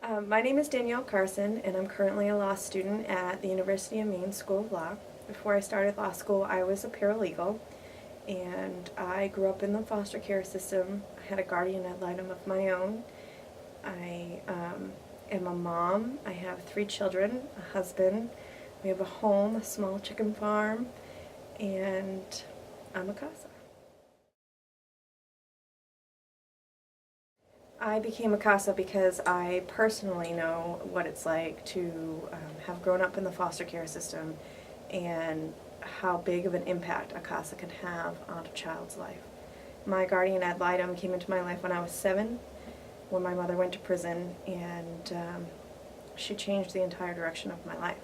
My name is Danylle Carson, and I'm currently a law student at the University of Maine School of Law. Before I started law school, I was a paralegal, and I grew up in the foster care system. I had a guardian ad litem of my own. I am a mom. I have 3 children, a husband. We have a home, a small chicken farm, and I'm a CASA. I became a CASA because I personally know what it's like to have grown up in the foster care system and how big of an impact a CASA can have on a child's life. My guardian ad litem came into my life when I was 7, when my mother went to prison, and she changed the entire direction of my life.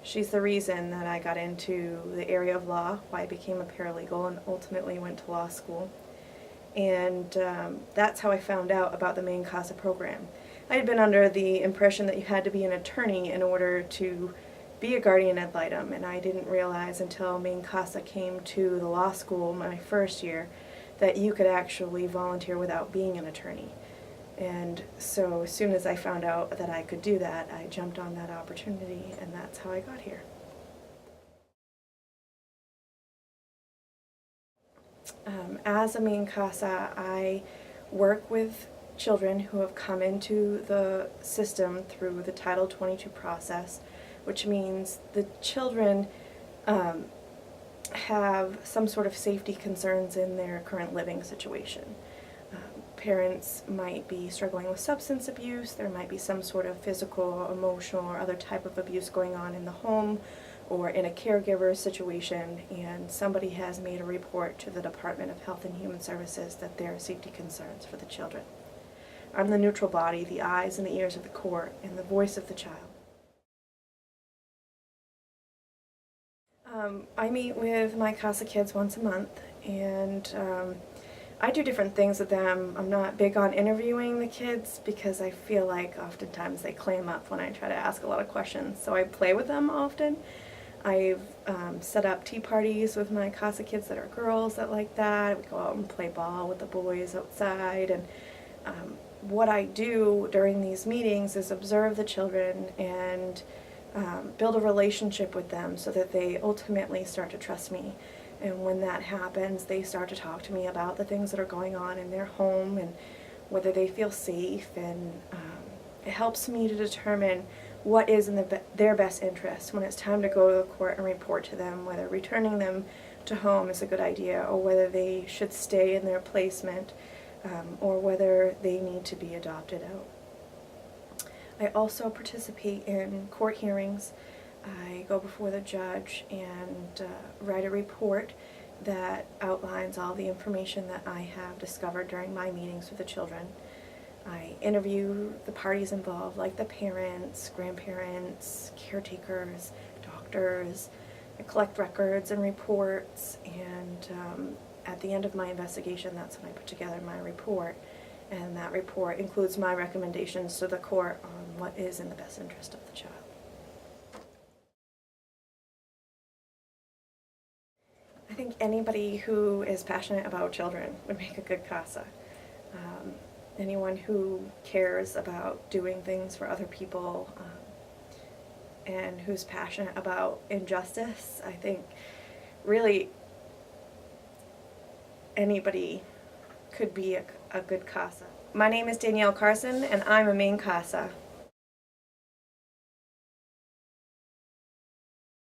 She's the reason that I got into the area of law, why I became a paralegal and ultimately went to law school. And that's how I found out about the Maine CASA program. I had been under the impression that you had to be an attorney in order to be a guardian ad litem, and I didn't realize until Maine CASA came to the law school my first year that you could actually volunteer without being an attorney. And so as soon as I found out that I could do that, I jumped on that opportunity, and that's how I got here. As a Maine CASA, I work with children who have come into the system through the Title 22 process, which means the children have some sort of safety concerns in their current living situation. Parents might be struggling with substance abuse, there might be some sort of physical, emotional, or other type of abuse going on in the home or in a caregiver situation, and somebody has made a report to the Department of Health and Human Services that there are safety concerns for the children. I'm the neutral body, the eyes and the ears of the court, and the voice of the child. I meet with my CASA kids once a month, and I do different things with them. I'm not big on interviewing the kids because I feel like oftentimes they clam up when I try to ask a lot of questions, so I play with them often. I've set up tea parties with my CASA kids that are girls that like that. We go out and play ball with the boys outside, and what I do during these meetings is observe the children and build a relationship with them so that they ultimately start to trust me. And when that happens, they start to talk to me about the things that are going on in their home and whether they feel safe, and it helps me to determine what is in their best interest when it's time to go to the court and report to them, whether returning them to home is a good idea or whether they should stay in their placement, or whether they need to be adopted out. I also participate in court hearings. I go before the judge and write a report that outlines all the information that I have discovered during my meetings with the children. I interview the parties involved, like the parents, grandparents, caretakers, doctors. I collect records and reports, and at the end of my investigation, that's when I put together my report. And that report includes my recommendations to the court on what is in the best interest of the child. I think anybody who is passionate about children would make a good CASA. Anyone who cares about doing things for other people and who's passionate about injustice, I think really anybody could be a good CASA. My name is Danylle Carson, and I'm a Maine CASA.